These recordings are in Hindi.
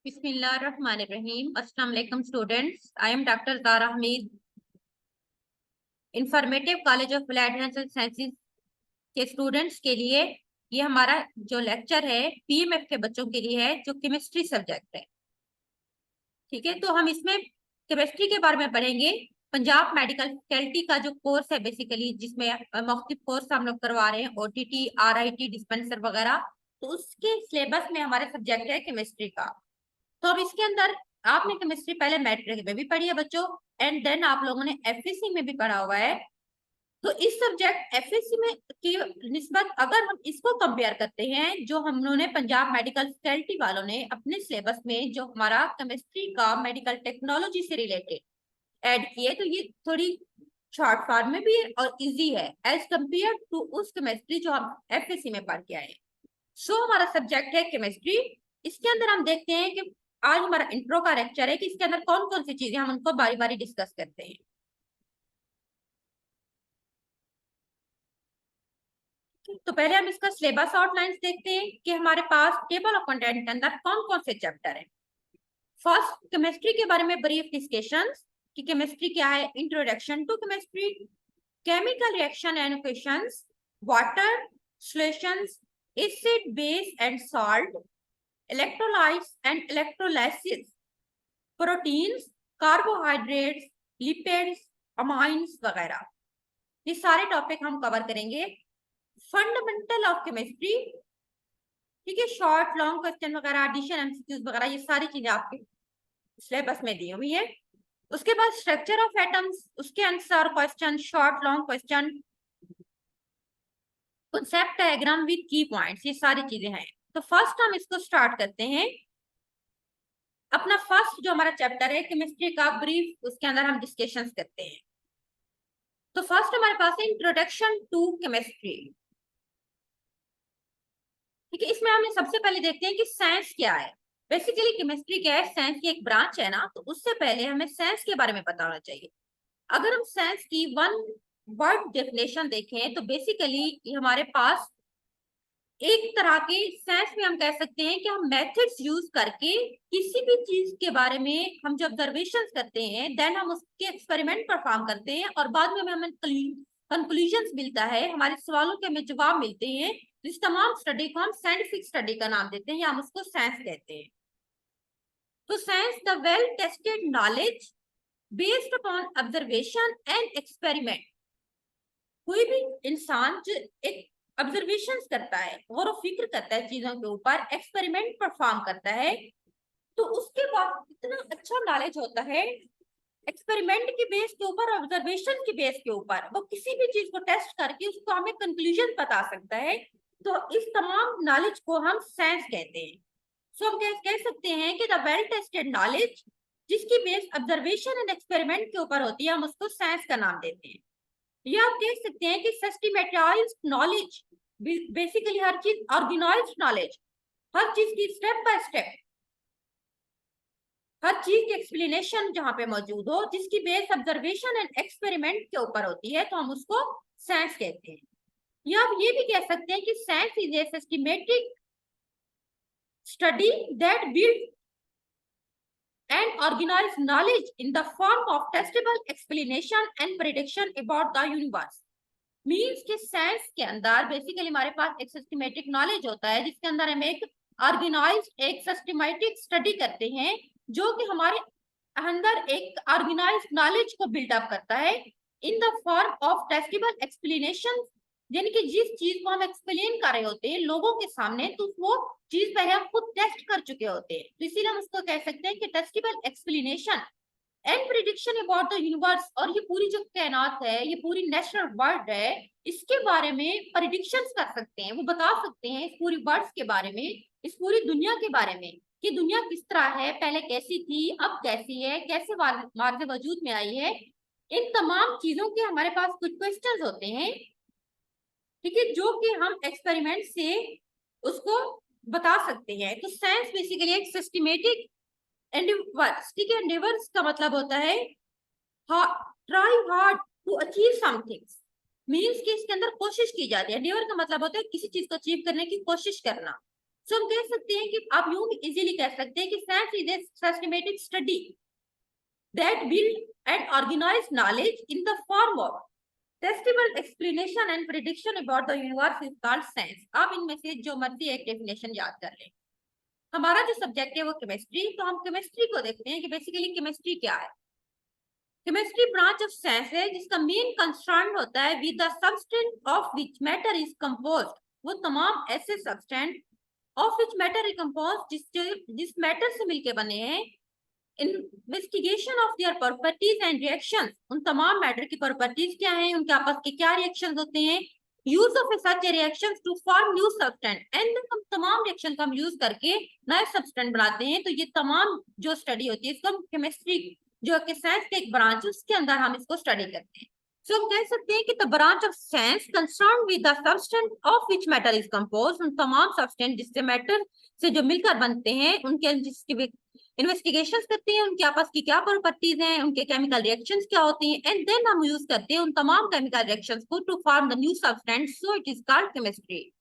बिस्मिल्लाहिर्रहमानिर्रहीम। अस्सलाम वालेकुम students. I am doctor Zara Hamid, informative college of applied health and sciences के स्टूडेंट्स के लिए ये हमारा जो लेक्चर है पीएमएफ के बच्चों के लिए है, जो केमिस्ट्री सब्जेक्ट है। ठीक है, तो हम इसमें केमिस्ट्री के बारे में पढ़ेंगे। पंजाब मेडिकल फैकल्टी का जो कोर्स है बेसिकली, जिसमें मुख्तलिफ कोर्स हम लोग करवा रहे हैं, ओटीटी, आरआईटी, डिस्पेंसर वगैरह, तो उसके सिलेबस में हमारे सब्जेक्ट है केमिस्ट्री का। तो अब इसके अंदर आपने केमिस्ट्री पहले मैट्रिक में भी पढ़ी है बच्चों, एंड देन आप लोगों ने एफएससी में भी पढ़ा हुआ है। तो इस सब्जेक्ट एफएससी में की निस्बत अगर हम इसको कंपेयर करते हैं, जो हम लोगों ने पंजाब मेडिकल फैकल्टी वालों ने अपने सिलेबस में जो हमारा केमिस्ट्री का मेडिकल टेक्नोलॉजी से रिलेटेड ऐड किए, तो ये थोड़ी शॉर्ट फॉर्म में भी है और इजी है एज कंपेयर टू उस केमिस्ट्री जो हम एफएससी में पढ़ के आए। सो हमारा सब्जेक्ट है केमिस्ट्री। इसके अंदर हम देखते हैं कि आज हमारा इंट्रो का लेक्चर है कि इसके अंदर कौन कौन सी चीजें हम उनको बारी बारी डिस्कस करते हैं। तो पहले हम इसका सिलेबस आउटलाइंस देखते हैं कि हमारे पास टेबल ऑफ कंटेंट के अंदर कौन कौन से चैप्टर हैं। फर्स्ट, केमिस्ट्री के बारे में ब्रीफ डिस्कशंस कि केमिस्ट्री क्या है, introduction to chemistry, chemical reaction and equations, water solutions, acid base and salt, electrolytes and electrolysis, proteins, carbohydrates, lipids, amines वगैरह, ये सारे टॉपिक हम कवर करेंगे। फंडामेंटल ऑफ केमिस्ट्री, ठीक है, शॉर्ट लॉन्ग क्वेश्चन वगैरह, एडिशन, एमसीक्यूज वगैरह, ये सारी चीजें आपके सिलेबस में दी हुई है। उसके बाद स्ट्रक्चर ऑफ एटम्स, उसके answer question, short long question, concept diagram with की पॉइंट्स, ये सारी चीजें हैं। तो फर्स्ट हम इसको स्टार्ट करते हैं। अपना फर्स्ट जो हमारा चैप्टर है केमिस्ट्री का ब्रीफ, उसके अंदर हम डिस्कशंस करते हैं। तो फर्स्ट हमारे पास है इंट्रोडक्शन टू केमिस्ट्री। ठीक है, इसमें हमें सबसे पहले देखते हैं कि साइंस क्या है। बेसिकली केमिस्ट्री क्या है, साइंस की एक ब्रांच है ना, तो उससे पहले हमें साइंस के बारे में पता होना चाहिए। अगर हम साइंस की वन वर्ड डेफिनेशन देखें तो बेसिकली हमारे पास एक तरह के साइंस में हम कह सकते हैं कि हम मेथड्स यूज करके किसी भी चीज के बारे में हम जो ऑब्जर्वेशन करते हैं, देन हम उसके एक्सपेरिमेंट परफॉर्म करते हैं और बाद में हमें कंक्लूजन मिलता है, हमारे सवालों के हमें जवाब मिलते हैं। इस तमाम स्टडी को हम साइंटिफिक स्टडी का नाम देते हैं या हम उसको साइंस कहते हैं। तो science the well tested knowledge based upon observation and experiment. कोई भी इंसान जो एक ऑब्जर्वेशन करता है, गौर व फिक्र करता है चीजों के ऊपर, एक्सपेरिमेंट परफॉर्म करता है, तो उसके बाद इतना अच्छा नॉलेज होता है एक्सपेरिमेंट की बेस के ऊपर, ऑब्जर्वेशन की बेस के ऊपर, वो किसी भी चीज को टेस्ट करके उसको हमें कंक्लूजन बता सकता है। तो इस तमाम नॉलेज को हम साइंस कहते हैं। सो हम कह सकते हैं कि द वेल टेस्टेड नॉलेज जिसकी बेस ऑब्जर्वेशन एंड एक्सपेरिमेंट के ऊपर होती है, हम उसको साइंस का नाम देते हैं। या आप कह सकते हैं कि सिस्टमैटाइज्ड नॉलेज, बेसिकली हर चीज ऑर्गेनाइज्ड नॉलेज, हर चीज की स्टेप बाय स्टेप, हर चीज की एक्सप्लेनेशन जहां पे मौजूद हो, जिसकी बेस ऑब्जर्वेशन एंड एक्सपेरिमेंट के ऊपर होती है, तो हम उसको साइंस कहते हैं। या आप ये भी कह सकते हैं कि science is a systematic study that build and organize knowledge in the form of testable explanation and prediction about the universe। Means के साइंस के अंदर बेसिकली हमारे पास एक सिस्टमेटिक नॉलेज होता है, जिसके अंदर हम एक ऑर्गेनाइज्ड, एक सिस्टमेटिक स्टडी करते हैं, जो कि हमारे अंदर एक ऑर्गेनाइज्ड नॉलेज को बिल्डअप करता है इन the form of testable explanation. यानी कि जिस चीज को हम एक्सप्लेन कर रहे होते हैं लोगों के सामने, तो वो चीज पहले हम खुद टेस्ट कर चुके होते हैं, तो इसीलिए हम उसको कह सकते हैं कि testable explanation and prediction about the universe. और ये पूरी जो कायनात है, ये पूरी नेचुरल वर्ल्ड है, इसके बारे में प्रिडिक्शंस कर सकते हैं, वो बता सकते हैं इस पूरी वर्ल्ड के बारे में, इस पूरी दुनिया के बारे में, कि दुनिया किस तरह है, पहले कैसी थी, अब कैसी है, कैसे मार्ग वजूद में आई है। इन तमाम चीजों के हमारे पास कुछ क्वेश्चंस होते हैं, ठीक है, जो कि हम एक्सपेरिमेंट से उसको बता सकते हैं। तो साइंस बेसिकली एक सिस्टमेटिक एंडेवर्स, ठीक है, एंडेवर्स का मतलब होता है try hard to achieve something, means कि इसके अंदर कोशिश की जाती है। एंडेवर का मतलब होता है किसी चीज को अचीव करने की कोशिश करना। सो हम कह सकते हैं कि आप यूं इजीली कह सकते हैं कि science is a systematic study that build and organise knowledge in the form of testable explanation and prediction about the universe is called science. आप इनमें से जो मर्जी एक डेफिनेशन याद कर लें। हमारा जो सब्जेक्ट है वो केमिस्ट्री, तो हम केमिस्ट्री को देखते हैं कि बेसिकली केमिस्ट्री क्या है। केमिस्ट्री ब्रांच ऑफ साइंस है जिसका मेन कंसर्न होता है with the substance of which matter is composed, वो तमाम ऐसे substance of which matter is composed जिस मैटर से मिलके बने हैं, investigation of their properties and reactions, उन तमाम मैटर की प्रॉपर्टीज क्या हैं, उनके आपस के क्या रिएक्शंस होते हैं, use of such reactions to form new substance, and हम तमाम रिएक्शन का हम यूज करके नए सब्सटेंस बनाते हैं। तो ये तमाम जो स्टडी होती है इसको हम केमिस्ट्री जो कि साइंस के एक ब्रांच उसके अंदर हम इसको स्टडी करते हैं। सो हम कह सकते हैं कि the branch of science concern with the substance of which matter is composed, उन तमाम सब्सटेंस जिससे मैटर से जो मिलकर बनते हैं उनके जिसके इन्वेस्टिगेशंस करते हैं, उनके आपस की क्या प्रॉपर्टीज हैं, उनके केमिकल रिएक्शंस क्या होती हैं, एंड देन हम यूज करते हैं उन तमाम केमिकल रिएक्शंस को to form the new substance, so it is called chemistry.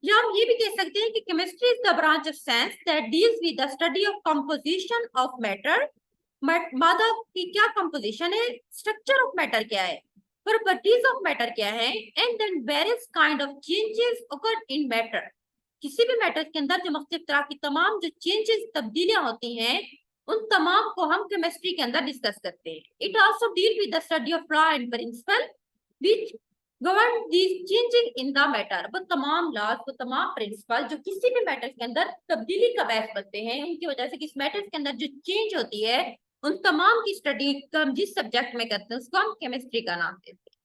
या हम ये भी कह सकते हैं कि chemistry is the branch of science that deals with the study of composition of matter. मादा की क्या कंपोजिशन है, स्ट्रक्चर ऑफ मैटर क्या है, प्रॉपर्टीज ऑफ मैटर क्या है, and then various kind of changes occur in matter, किसी भी मैटर के अंदर जो मुख्तलिफ तरह की तमाम जो चेंजेस तब्दीलियां होती हैं उन तमाम को हम केमिस्ट्री के अंदर डिस्कस करते हैं। It also deal with the study of law and principle which govern these changing in the matter, वो तमाम लॉज, वो तमाम प्रिंसिपल जो किसी भी मैटर के अंदर तब्दीली का बायस बनते हैं, उनकी वजह से किस मैटर के अंदर जो चेंज होती है उन तमाम की स्टडी हम जिस सब्जेक्ट में करते हैं उसको हम केमिस्ट्री का नाम देते हैं।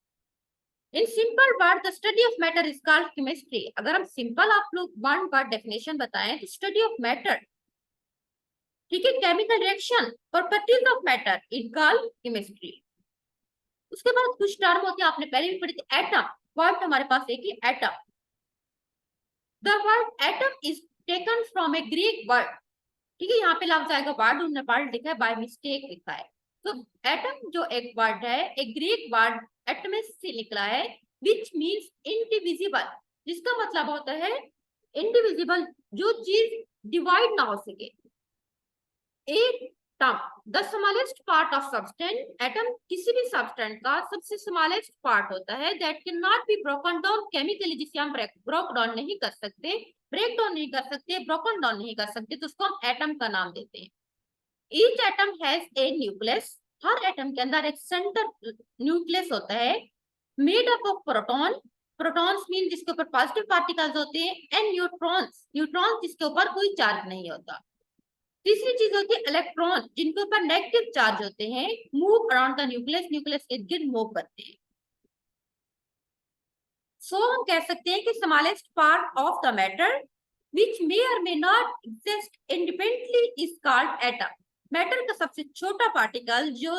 In simple word the study of matter is called chemistry. अगर हम सिंपल आप लोग वन वर्ड डेफिनेशन बताएं तो स्टडी ऑफ मैटर, ठीक है, chemical reaction, properties of matter is called chemistry. उसके बाद कुछ टर्म होते हैं आपने पहले भी पढ़ी थी, एटम वर्ड हमारे पास एक ही atom. The word atom is taken from a Greek word, ठीक है, यहाँ पे लफ्ज आएगा वर्ड, उन्होंने वर्ड लिखा है बाय मिस्टेक लिखा है। तो एटम जो एक वर्ड है एक ग्रीक वर्ड एटमिस से निकला है, विच मीन्स इंडिविजिबल, जिसका मतलब होता है इंडिविजिबल, जो चीज डिवाइड ना हो सके। Atom the smallest part of substance, atom किसी भी सब्सटेंस का सबसे स्मॉलेस्ट पार्ट होता है that can not be broken down chemically, जिसे हम ब्रोक डाउन नहीं कर सकते, ब्रेक डाउन नहीं कर सकते, ब्रोकन डाउन नहीं कर सकते, तो उसको हम एटम का नाम देते हैं। Each atom has a nucleus, her atom के अंदर एक सेंटर न्यूक्लियस होता है, made up of proton, protons mean जिसके ऊपर पॉजिटिव पार्टिकल्स होते हैं, एंड न्यूट्रॉन्स, न्यूट्रॉन्स जिसके ऊपर कोई चार्ज नहीं होता। तीसरी चीज होती है इलेक्ट्रॉन, जिनके ऊपर नेगेटिव चार्ज होते हैं, move around the nucleus, nucleus के इर्द-गिर्द मूव करते हैं। सो हम कह सकते हैं कि smallest part of the matter which may or may not exist independently is called atom। Matter का सबसे छोटा पार्टिकल जो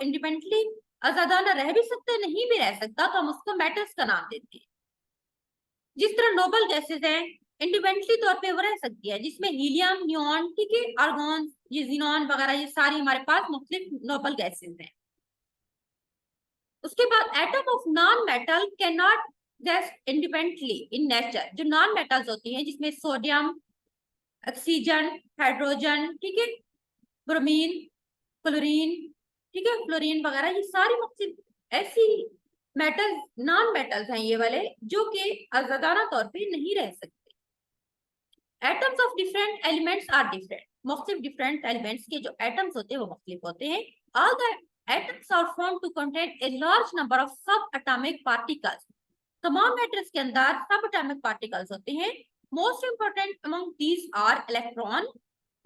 इंडिपेंडेंटली आजादाना रह भी सकता है नहीं भी रह सकता, तो हम उसको मैटर्स का नाम देते हैं। जिस तरह नोबल गैसेस हैं इंडिपेंडेंटली तौर पे वो रह सकती है, जिसमें हीलियम, नियॉन, ठीक है, आर्गॉन, ये जिनॉन वगैरह, ये सारी हमारे पास मुख्तलिफ नोबल गैसेस हैं। उसके बाद atom of non metal can not exist independently in nature, जो नॉन मेटल्स होती हैं जिसमें सोडियम, ऑक्सीजन, हाइड्रोजन, ठीक है, ब्रोमीन, क्लोरीन, ठीक है, फ्लोरीन वगैरह, ये सारी मुख्तलिफ ऐसी मेटल्स, नॉन मेटल्स हैं ये वाले, जो कि आजादाना तौर पे नहीं रह सकते। Atoms of different elements are different, मुख्तलिफ डिफरेंट एलिमेंट्स के जो एटम्स होते हैं वो मुख्तलिफ होते हैं। All the atoms are formed to contain a large number of sub atomic particles, तमाम मैटर्स के अंदर सब एटॉमिक पार्टिकल्स होते हैं। Most important among these are electron,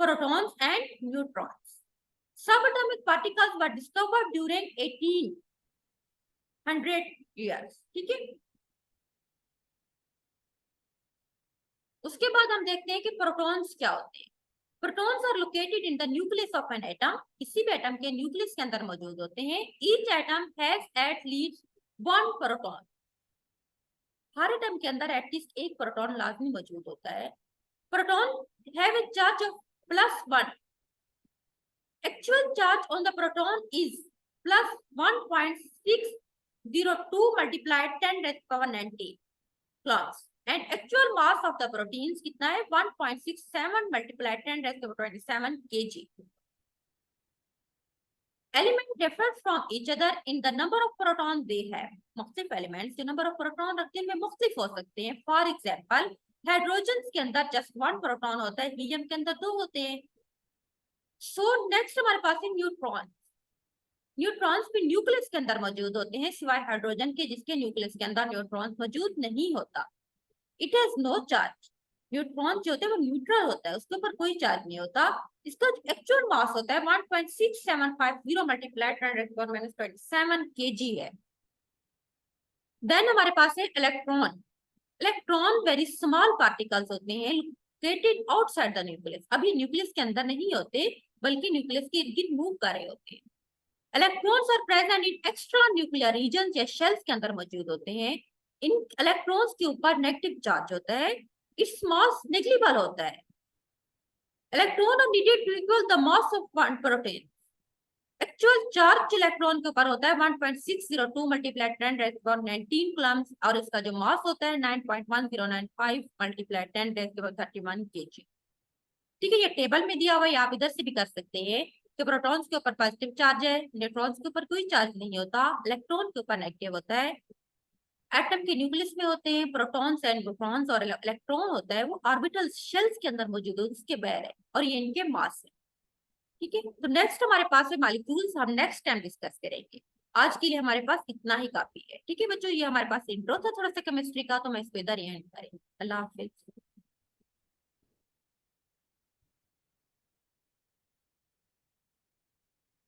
protons and neutrons. Sub atomic particles were discovered during 1800 years, ठीक है। उसके बाद हम देखते हैं कि प्रोटॉन्स क्या होते हैं। Protons are located in the nucleus of an atom, किसी भी एटम के न्यूक्लियस के अंदर मौजूद होते हैं। Each atom has at least one proton, her atom के अंदर एटलीस्ट एक प्रोटॉन लाजमी मौजूद होता है। Proton have a charge of +1, actual charge on the proton is +1.602 multiplied 10⁻90 coulombs, and actual mass of the proteins कितना है 1.67 multiply 10⁻27 kg. Element differ from each other in the number of protons they have. मुख्तलिफ एलिमेंट्स जो नंबर ऑफ प्रोटॉन रखते हैं में मुख्तलिफ हो सकते हैं. फॉर एग्जाम्पल हाइड्रोजन के अंदर जस्ट 1 प्रोटॉन होता है, हीलियम के अंदर 2 होते हैं. सो नेक्स्ट हमारे पास है न्यूट्रॉन. न्यूट्रॉन्स भी न्यूक्लियस के अंदर मौजूद होते हैं सिवाय हाइड्रोजन के, जिसके न्यूक्लियस के अंदर न्यूट्रॉन्स मौजूद नहीं होता. It has no charge. Neutron जो होता है वो न्यूट्रल होता है, उसके ऊपर कोई चार्ज नहीं होता. इसका एक्चुअल मास होता है 1.6750 मल्टीप्लाई 10⁻27 kg है. देन हमारे पास है electron. Electron very small particles होते हैं लोकेटेड आउटसाइड द न्यूक्लियस. अभी न्यूक्लियस के अंदर नहीं होते बल्कि न्यूक्लियस के इर्द गिर्द मूव कर रहे होते हैं. Electrons are present in extra nuclear region या शेल्स के अंदर मौजूद होते हैं. इन इलेक्ट्रॉन्स के ऊपर नेगेटिव चार्ज होता है. इट्स मास नेग्लिजिबल होता है. Electron are needed to equal the mass of one protein. Actual charge electron के ऊपर होता है 1.602 मल्टीप्लाई 10⁻19 कूलम्स और इसका जो मास होता है 9.1095 मल्टीप्लाई 10⁻31 kg. ठीक है, ये टेबल में दिया हुआ है, आप इधर से भी कर सकते हैं कि प्रोटॉन्स के ऊपर पॉजिटिव चार्ज है, न्यूट्रॉन्स के ऊपर कोई चार्ज नहीं होता, इलेक्ट्रॉन के ऊपर नेगेटिव होता है. एटम के न्यूक्लियस में होते हैं प्रोटॉन्स एंड न्यूट्रॉन्स, और इलेक्ट्रॉन होता है वो ऑर्बिटल शेल्स के अंदर मौजूद है, उसके बैर है, और ये इनके मास है. ठीक है, तो नेक्स्ट हमारे पास है मॉलिक्यूल्स, हम नेक्स्ट टाइम डिस्कस करेंगे. आज के लिए हमारे पास इतना ही काफी है. ठीक है बच्चों, ये हमारे पास इंट्रो था थोड़ा सा केमिस्ट्री का, तो मैं इसको इधर ही एंड करेंगे. अल्लाह हाफिज.